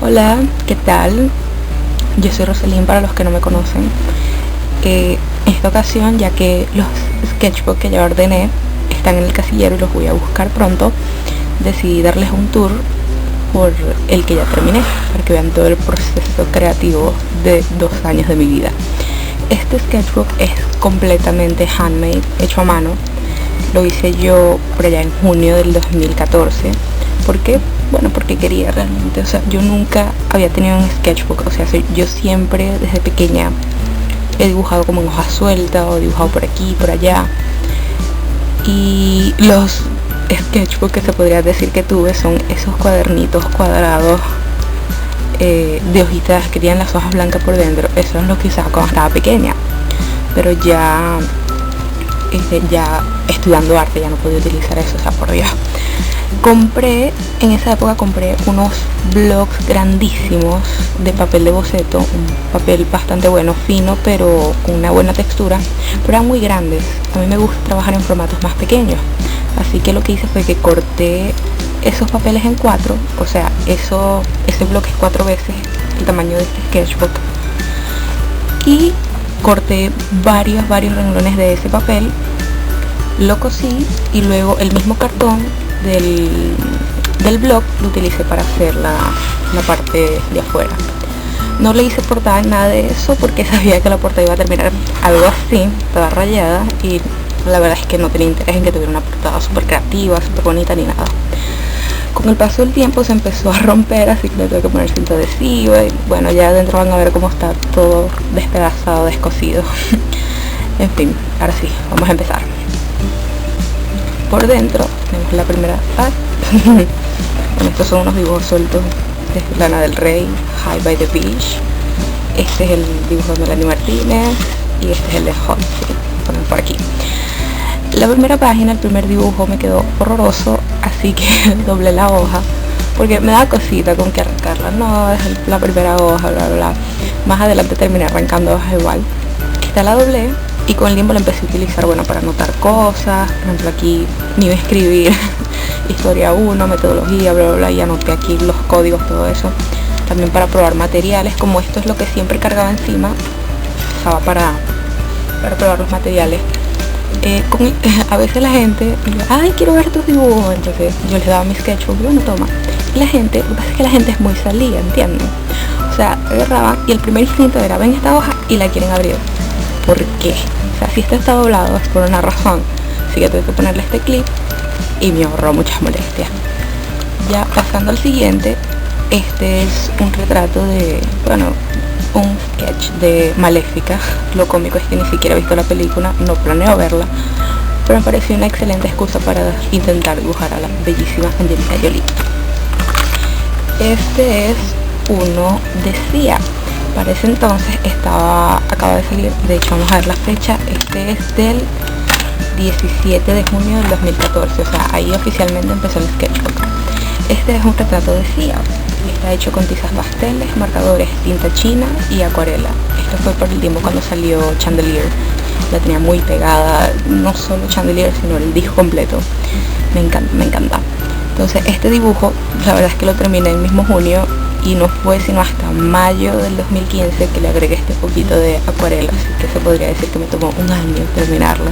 Hola, ¿qué tal? Yo soy Rosalín para los que no me conocen. En esta ocasión, ya que los sketchbooks que ya ordené están en el casillero y los voy a buscar pronto, decidí darles un tour por el que ya terminé, para que vean todo el proceso creativo de 2 años de mi vida. Este sketchbook es completamente handmade, hecho a mano. Lo hice yo por allá en junio del 2014. ¿Por qué? Bueno, porque quería realmente, yo nunca había tenido un sketchbook, yo siempre desde pequeña he dibujado como en hoja suelta o dibujado por aquí, por allá. Y los sketchbooks que se podría decir que tuve son esos cuadernitos cuadrados de hojitas que tienen las hojas blancas por dentro. Eso es lo que usaba cuando estaba pequeña, pero ya estudiando arte ya no podía utilizar eso, por Dios. En esa época compré unos blocks grandísimos de papel de boceto, un papel bastante bueno, fino, pero con una buena textura, pero eran muy grandes. A mí me gusta trabajar en formatos más pequeños, así que lo que hice fue que corté esos papeles en 4, ese bloque es 4 veces el tamaño de este sketchbook, y corté varios renglones de ese papel, lo cosí y luego el mismo cartón del blog lo utilicé para hacer la parte de afuera. No le hice portada en nada de eso porque sabía que la portada iba a terminar algo así, toda rayada, y la verdad es que no tenía interés en que tuviera una portada súper creativa, súper bonita ni nada. Con el paso del tiempo se empezó a romper, así que le tuve que poner cinta adhesiva y bueno, ya adentro van a ver cómo está todo despedazado, descosido. En fin, ahora sí, vamos a empezar. Por dentro tenemos la primera parte. Bueno, estos son unos dibujos sueltos de Lana del Rey, High by the Beach. Este es el dibujo de Melanie Martínez y este es el de Hot. Ponen por aquí. La primera página, el primer dibujo me quedó horroroso, así que doblé la hoja porque me da cosita con que arrancarla. No, es la primera hoja, bla bla. Más adelante terminé arrancando hojas igual. Esta la doblé y con el tiempo la empecé a utilizar, para anotar cosas. Por ejemplo, aquí me iba a escribir historia 1, metodología, bla bla bla, y anoté aquí los códigos, todo eso. También para probar materiales, como esto es lo que siempre cargaba encima, usaba para probar los materiales. A veces la gente me dice, ay, quiero ver tus dibujos, entonces yo les daba mi sketchbook y bueno, toma. Y lo que pasa es que la gente es muy salida, ¿entienden? Agarraban y el primer instinto era, ven esta hoja y la quieren abrir. ¿Por qué? Si esto está doblado es por una razón, así que tuve que ponerle este clip y me ahorró muchas molestias. Ya pasando al siguiente, este es un retrato un sketch de Maléfica. Lo cómico es que ni siquiera he visto la película, no planeo verla, pero me pareció una excelente excusa para intentar dibujar a la bellísima Angelina Jolie. Este es uno de Sia. Para ese entonces acaba de salir, de hecho vamos a ver la fecha, este es del 17 de junio del 2014, ahí oficialmente empezó el sketchbook. Este es un retrato de Sia, está hecho con tizas pasteles, marcadores, tinta china y acuarela. Esto fue por el tiempo cuando salió Chandelier, la tenía muy pegada, no solo Chandelier sino el disco completo. Me encanta. Entonces este dibujo, la verdad es que lo terminé el mismo junio y no fue sino hasta mayo del 2015 que le agregué este poquito de acuarela, así que se podría decir que me tomó un año terminarlo.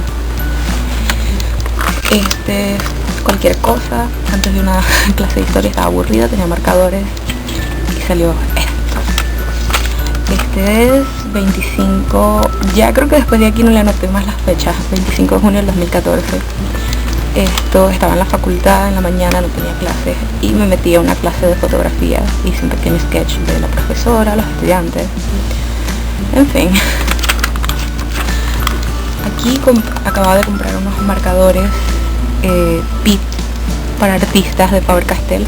Cualquier cosa, antes de una clase de historia estaba aburrida, tenía marcadores y salió esto. Este es 25, ya creo que después de aquí no le anoté más las fechas, 25 de junio del 2014. Esto estaba en la facultad, en la mañana no tenía clases y me metí a una clase de fotografía, hice un pequeño sketch de la profesora, los estudiantes, en fin. Aquí acababa de comprar unos marcadores PIP para artistas de Faber-Castell.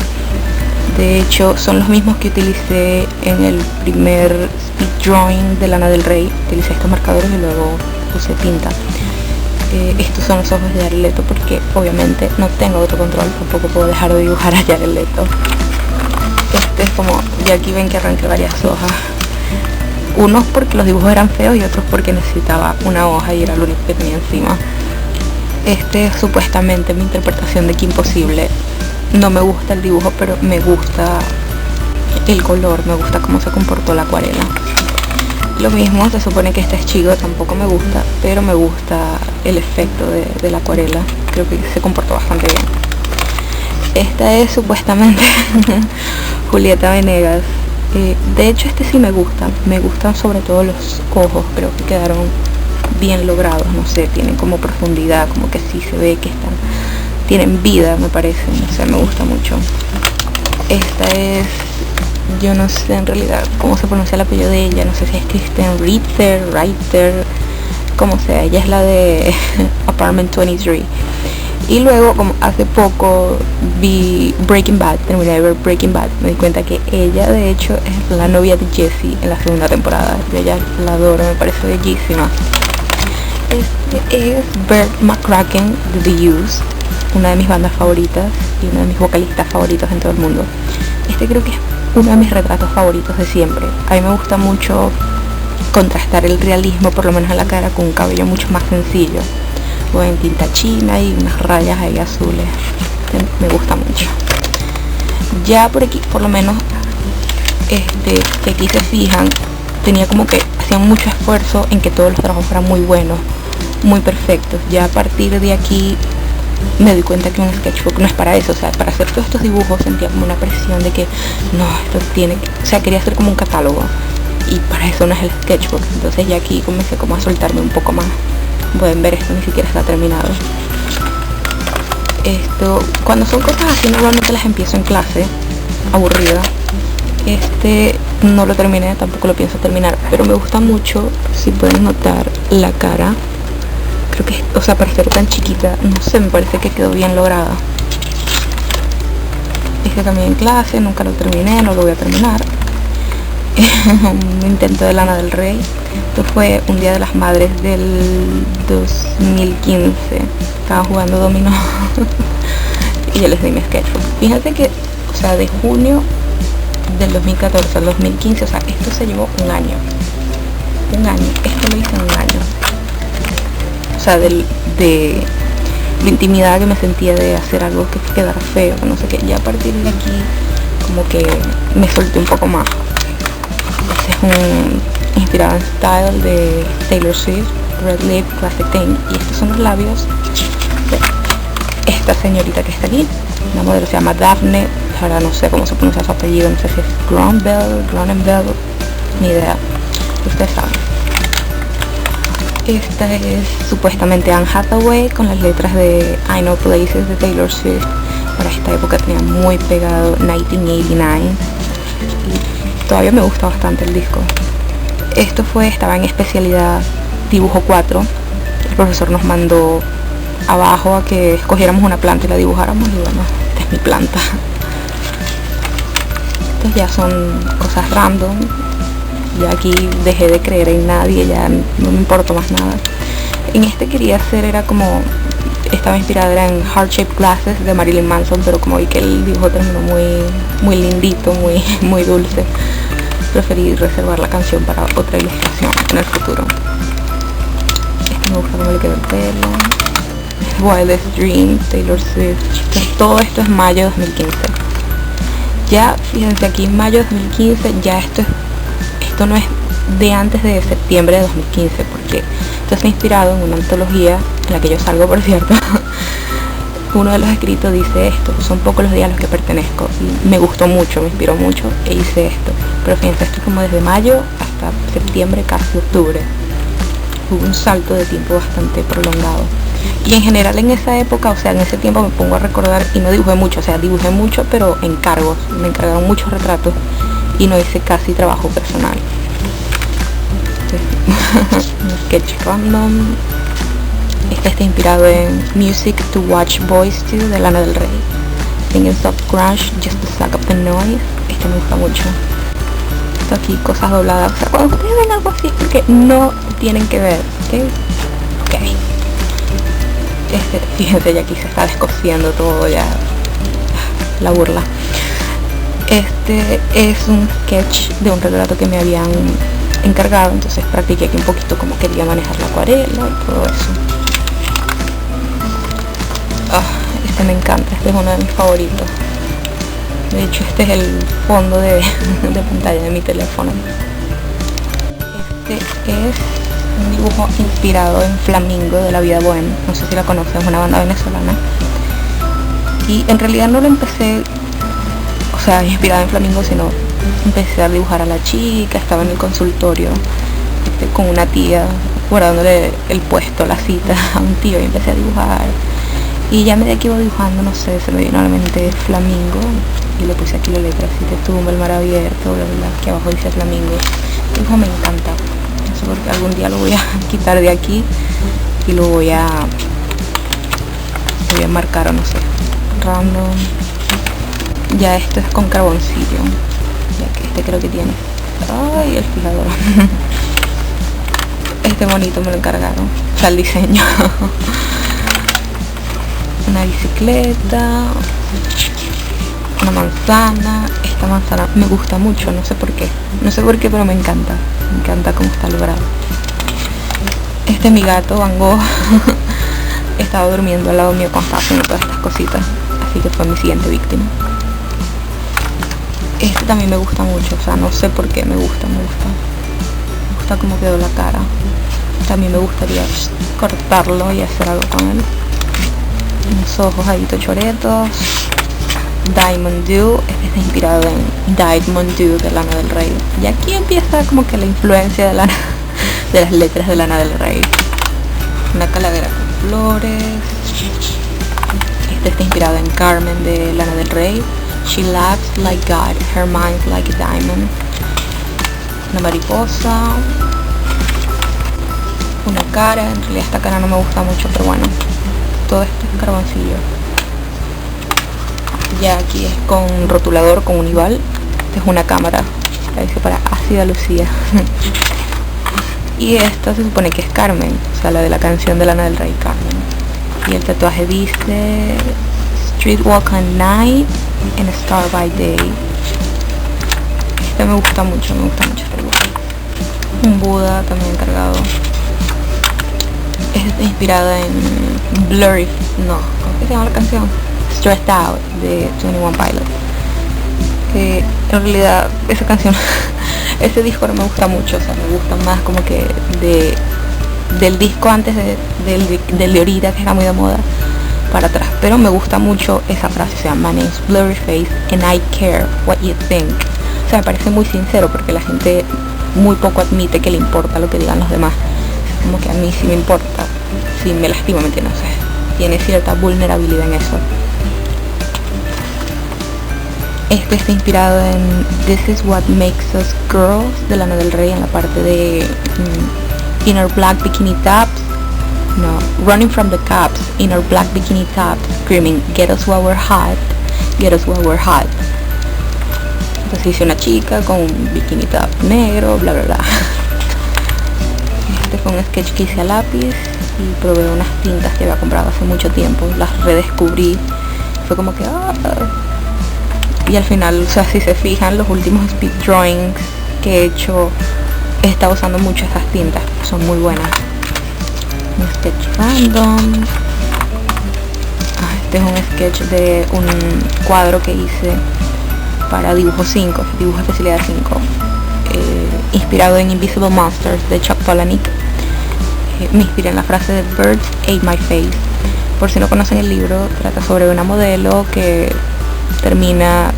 De hecho son los mismos que utilicé en el primer speed drawing de Lana del Rey. Utilicé estos marcadores y luego puse tinta. Estos son los ojos de Jared Leto porque obviamente no tengo autocontrol, tampoco puedo dejar de dibujar a Jared Leto. Este es como, ya aquí ven que arranqué varias hojas, unos porque los dibujos eran feos y otros porque necesitaba una hoja y era lo único que tenía encima. Este es supuestamente mi interpretación de Kim Possible. No me gusta el dibujo, pero me gusta el color, me gusta cómo se comportó la acuarela. Lo mismo, se supone que este es chico, tampoco me gusta, pero me gusta el efecto de la acuarela, creo que se comportó bastante bien. Esta es supuestamente Julieta Venegas. De hecho este sí me gustan sobre todo los ojos, creo que quedaron bien logrados, no sé, tienen como profundidad, como que sí se ve que tienen vida, me parece, no sé, me gusta mucho. Esta es, yo no sé en realidad cómo se pronuncia el apellido de ella, no sé si es Kristen Reiter, como sea, ella es la de Apartment 23. Y luego, como hace poco vi Breaking Bad, terminé de ver Breaking Bad, me di cuenta que ella de hecho es la novia de Jesse en la segunda temporada. Yo ella la adoro, me parece bellísima. Este es Bert McCracken de The Used, una de mis bandas favoritas y uno de mis vocalistas favoritos en todo el mundo. Este creo que es uno de mis retratos favoritos de siempre. A mí me gusta mucho contrastar el realismo, por lo menos en la cara, con un cabello mucho más sencillo, o en tinta china y unas rayas ahí azules. Me gusta mucho. Ya por aquí, por lo menos, que aquí se fijan, tenía como que hacían mucho esfuerzo en que todos los trabajos fueran muy buenos, muy perfectos. Ya a partir de aquí me di cuenta que un sketchbook no es para eso, o sea, para hacer todos estos dibujos sentía como una presión de que no, esto tiene que, o sea, quería hacer como un catálogo y para eso no es el sketchbook. Entonces ya aquí comencé como a soltarme un poco más. Pueden ver, esto ni siquiera está terminado. Esto, cuando son cosas así normalmente las empiezo en clase, aburrida. Este no lo terminé, tampoco lo pienso terminar, pero me gusta mucho, si pueden notar la cara. Creo que, o sea, para ser tan chiquita, no sé, me parece que quedó bien lograda. Este también en clase, nunca lo terminé, no lo voy a terminar. Un intento de Lana del Rey. Esto fue un día de las madres del 2015. Estaba jugando dominó y yo les di mi sketchbook. Fíjate que, o sea, de junio del 2014 al 2015, o sea, esto se llevó un año. Esto lo hice en un año. O sea, de la intimidad que me sentía de hacer algo que quedara feo, no sé qué. Ya a partir de aquí como que me solté un poco más. Este es inspirado en Style de Taylor Swift, Red Lip, Classic Thing. Y estos son los labios de esta señorita que está aquí. La modelo se llama Daphne, ahora no sé cómo se pronuncia su apellido, no sé si es Gronenbell, ni idea. Ustedes saben. Esta es supuestamente Anne Hathaway con las letras de I Know Places de Taylor Swift. Para esta época tenía muy pegado 1989 y todavía me gusta bastante el disco. Esto estaba en especialidad dibujo 4. El profesor nos mandó abajo a que escogiéramos una planta y la dibujáramos y bueno, esta es mi planta. Estas ya son cosas random. Ya aquí dejé de creer en nadie, ya no me importa más nada. En este quería hacer, estaba inspirada en Heart Shaped Glasses de Marilyn Manson, pero como vi que el dibujo terminó muy lindito, muy dulce, preferí reservar la canción para otra ilustración en el futuro. Este me gusta cómo le quedó el pelo. Wildest Dream, Taylor Swift. Todo esto es mayo de 2015. Ya, fíjense aquí, mayo de 2015, ya esto no es de antes de septiembre de 2015, porque esto está inspirado en una antología en la que yo salgo, por cierto. Uno de los escritos dice esto: son pocos los días a los que pertenezco. Y me gustó mucho, me inspiró mucho e hice esto. Pero fíjense, esto es como desde mayo hasta septiembre, casi octubre. Hubo un salto de tiempo bastante prolongado. Y en general en esa época, o sea, en ese tiempo me pongo a recordar y no dibujé mucho, o sea, dibujé mucho pero encargos, me encargaron muchos retratos y no hice casi trabajo personal. Un sketch random. Este está inspirado en Music to Watch Boys To de Lana del Rey. Singing Soft Crush, Just to Suck Up the Noise. Este me gusta mucho. Esto aquí, cosas dobladas. O sea, cuando ustedes ven algo así es porque no tienen que ver, ¿ok? Fíjense, ya aquí se está descosiendo todo, ya la burla. Este es un sketch de un retrato que me habían encargado, entonces practiqué aquí un poquito cómo quería manejar la acuarela y todo eso. Este me encanta, este es uno de mis favoritos. De hecho este es el fondo de pantalla de mi teléfono. Este es un dibujo inspirado en Flamingo de La Vida Bohem. No sé si la conocen, es una banda venezolana. Y en realidad no lo empecé, o sea, inspirada en Flamingo, sino empecé a dibujar a la chica. Estaba en el consultorio con una tía, guardándole el puesto, la cita a un tío, y empecé a dibujar. Y ya a medida que iba dibujando, no sé, se me vino a la mente Flamingo y le puse aquí la letra, así te tumba el mar abierto, bla bla, que abajo dice Flamingo. El dibujo me encanta, no sé por qué algún día lo voy a quitar de aquí y lo voy a marcar, o no sé, random. Ya esto es con carboncillo, ya que este creo que tiene, ay, el fijador. Este bonito me lo encargaron, o sea, el diseño. Una bicicleta, una manzana. Esta manzana me gusta mucho, no sé por qué, pero me encanta cómo está logrado. Este es mi gato, Van Gogh. Estaba durmiendo al lado mío cuando estaba haciendo todas estas cositas, así que fue mi siguiente víctima. Este también me gusta mucho, o sea, no sé por qué, me gusta cómo quedó la cara. También me gustaría cortarlo y hacer algo con él. Unos ojos ahí choretos. Diamond Dew, este está inspirado en Diamond Dew de Lana del Rey. Y aquí empieza como que la influencia de las letras de Lana del Rey. Una calavera con flores. Este está inspirado en Carmen de Lana del Rey. She laughs like God, her mind's like a diamond. Una mariposa. Una cara, en realidad esta cara no me gusta mucho, pero bueno. Todo esto es carboncillo. Ya aquí es con rotulador, con Unival. Esta es una cámara, la hice para Ácida Lucía. Y esta se supone que es Carmen, o sea, la de la canción de Lana del Rey, Carmen. Y el tatuaje dice Street Walk at Night and Star by Day. Este me gusta mucho este dibujo. Un Buda también encargado. Está inspirada en Blurry, no, ¿cómo se llama la canción? Stressed Out de 21 Pilots. Que en realidad esa canción, ese disco no me gusta mucho, o sea, me gusta más como que del disco antes del de ahorita, que era muy de moda, para atrás. Pero me gusta mucho esa frase, o sea, my name's Blurryface and I care what you think. O sea, me parece muy sincero, porque la gente muy poco admite que le importa lo que digan los demás. Como que a mí sí me importa, sí me lastima, ¿me entiendes? O sea, tiene cierta vulnerabilidad en eso. Este está inspirado en This is what makes us girls de Lana del Rey, en la parte de In our black bikini tops, no, running from the cops, in our black bikini tops, screaming get us while we're hot, get us while we're hot. Entonces hice una chica con un bikini top negro, bla bla bla. Este fue un sketch que hice a lápiz y probé unas tintas que había comprado hace mucho tiempo, las redescubrí, fue como que y al final, o sea, si se fijan, los últimos speed drawings que he hecho, he estado usando mucho esas tintas, son muy buenas. Un sketch random. Este es un sketch de un cuadro que hice para Dibujo 5, Dibujo Especialidad 5, inspirado en Invisible Monsters de Chuck Palahniuk. Me inspiré en la frase de Birds ate my face. Por si no conocen el libro, trata sobre una modelo que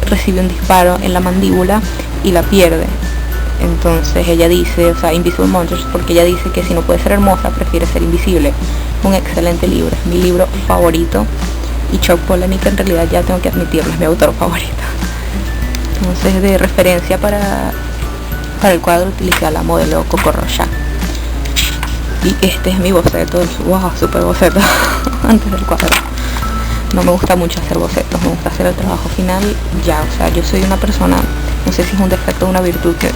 recibe un disparo en la mandíbula y la pierde. Entonces ella dice, o sea, Invisible Monsters, porque ella dice que si no puede ser hermosa, prefiere ser invisible. Un excelente libro, es mi libro favorito, y Chuck Palahniuk en realidad, ya tengo que admitirlo, es mi autor favorito. Entonces, de referencia para el cuadro utilicé a la modelo Coco Rocha. Y este es mi boceto, wow, super boceto antes del cuadro. No me gusta mucho hacer bocetos, me gusta hacer el trabajo final ya. O sea, yo soy una persona, no sé si es un defecto o una virtud, que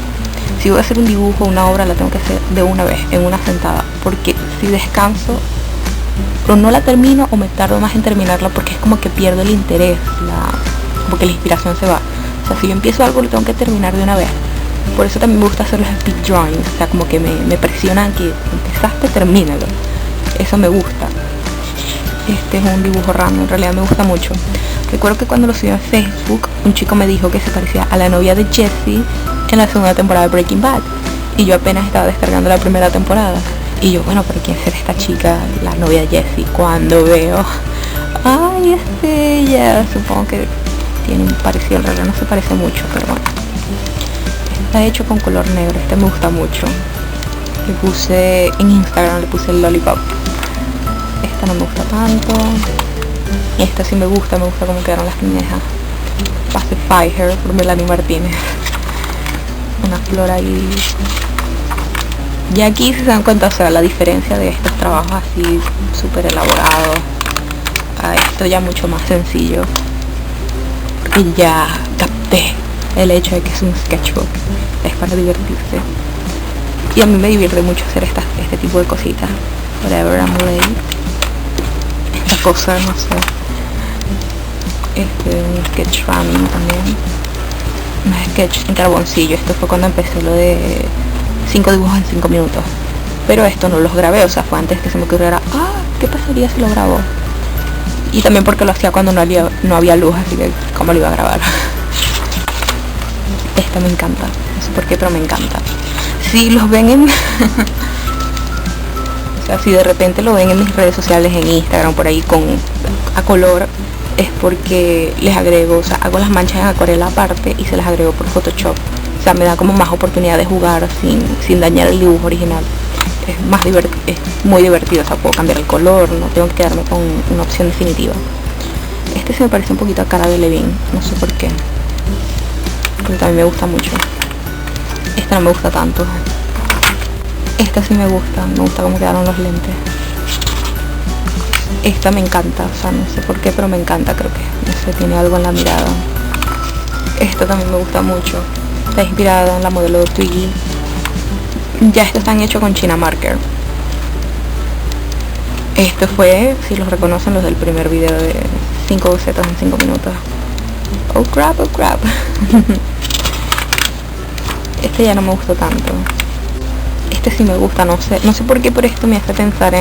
si voy a hacer un dibujo, una obra, la tengo que hacer de una vez, en una sentada. Porque si descanso, o no la termino, o me tardo más en terminarla, porque es como que pierdo el interés, como que la inspiración se va. O sea, si yo empiezo algo, lo tengo que terminar de una vez. Por eso también me gusta hacer los speed drawings, o sea, como que me presionan que empezaste, termínalo. Eso me gusta. Este es un dibujo random, en realidad me gusta mucho. Recuerdo que cuando lo subí en Facebook, un chico me dijo que se parecía a la novia de Jesse en la segunda temporada de Breaking Bad. Y yo apenas estaba descargando la primera temporada. Y yo, bueno, pero ¿quién será esta chica, la novia de Jesse? Cuando veo, ay, es ella. Supongo que tiene un parecido, en realidad no se parece mucho, pero bueno. Está hecho con color negro, este me gusta mucho. Le puse, en Instagram le puse el Lollipop. Esta no me gusta tanto. Esta sí me gusta cómo quedaron las pinejas. Pacify Her por Melanie Martínez. Una flor ahí. Y aquí si se dan cuenta, o sea, la diferencia de estos trabajos así súper elaborados a esto ya mucho más sencillo. Porque ya capté el hecho de que es un sketchbook, es para divertirse. Y a mí me divierte mucho hacer este tipo de cositas. Whatever, I'm late. Esta cosa, no sé. Un sketch random también. Un sketch en carboncillo. Esto fue cuando empecé lo de 5 dibujos en 5 minutos. Pero esto no los grabé, o sea, fue antes que se me ocurriera, ¿qué pasaría si lo grabo? Y también porque lo hacía cuando no había luz, así que ¿cómo lo iba a grabar? Esta me encanta, no sé por qué, pero me encanta. Si los ven en... o sea, si de repente lo ven en mis redes sociales, en Instagram, por ahí a color, es porque les agrego, o sea, hago las manchas en acuarela aparte y se las agrego por Photoshop. O sea, me da como más oportunidad de jugar sin dañar el dibujo original. Es muy divertido, o sea, puedo cambiar el color, no tengo que quedarme con una opción definitiva. Este se me parece un poquito a Cara Delevingne, no sé por qué. Porque también me gusta mucho. Esta no me gusta tanto. Esta sí me gusta cómo quedaron los lentes. Esta me encanta, o sea, no sé por qué, pero me encanta, creo que, no sé, tiene algo en la mirada. Esta también me gusta mucho. Está inspirada en la modelo de Twiggy. Ya estos están hechos con China Marker. Esto fue, si los reconocen, los del primer video de 5 bocetos en 5 minutos. Oh crap, oh crap. Este ya no me gustó tanto. Este sí me gusta, no sé por qué, por esto me hace pensar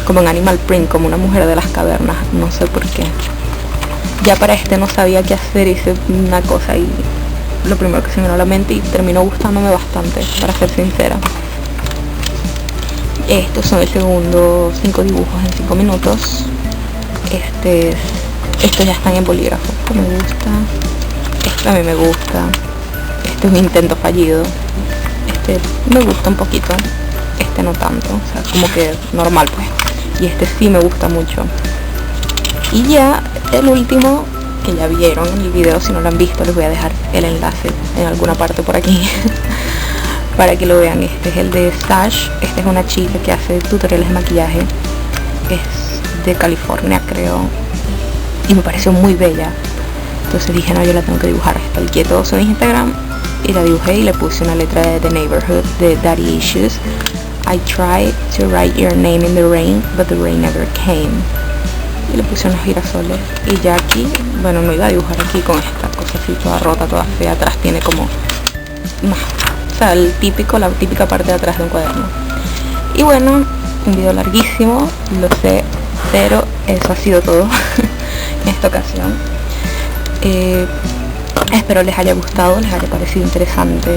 como en Animal Print, como una mujer de las cavernas, no sé por qué. Ya para este no sabía qué hacer, hice una cosa y lo primero que se me vino a la mente y terminó gustándome bastante, para ser sincera. Estos son el segundo 5 dibujos en 5 minutos. Estos ya están en bolígrafo. Este me gusta. Este a mí me gusta. Este es un intento fallido. Este me gusta un poquito. Este no tanto. O sea, como que normal pues. Y este sí me gusta mucho. Y ya el último, que ya vieron en el video, si no lo han visto les voy a dejar el enlace en alguna parte por aquí para que lo vean. Este es el de Stash. Esta es una chica que hace tutoriales de maquillaje, es de California creo, y me pareció muy bella, entonces dije no, yo la tengo que dibujar. Stalkeé todo su Instagram y la dibujé y le puse una letra de The Neighborhood de Daddy Issues. I tried to write your name in the rain, but the rain never came. Y le puse unos girasoles. Y ya aquí, bueno, no iba a dibujar aquí con esta cosa así toda rota, toda fea. Atrás tiene como o sea, la típica parte de atrás de un cuaderno. Y bueno, un video larguísimo, lo sé, pero eso ha sido todo en esta ocasión. Espero les haya gustado, les haya parecido interesante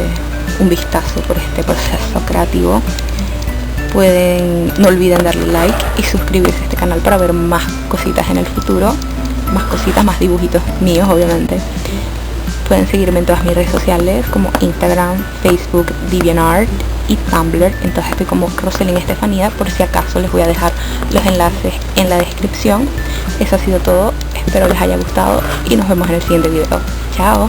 un vistazo por este proceso creativo. No olviden darle like y suscribirse a este canal para ver más cositas en el futuro, más cositas, más dibujitos míos obviamente. Pueden seguirme en todas mis redes sociales como Instagram, Facebook, DeviantArt y Tumblr. Entonces estoy como Roselyn Estefanía, por si acaso les voy a dejar los enlaces en la descripción. Eso ha sido todo, espero les haya gustado y nos vemos en el siguiente video. Chao.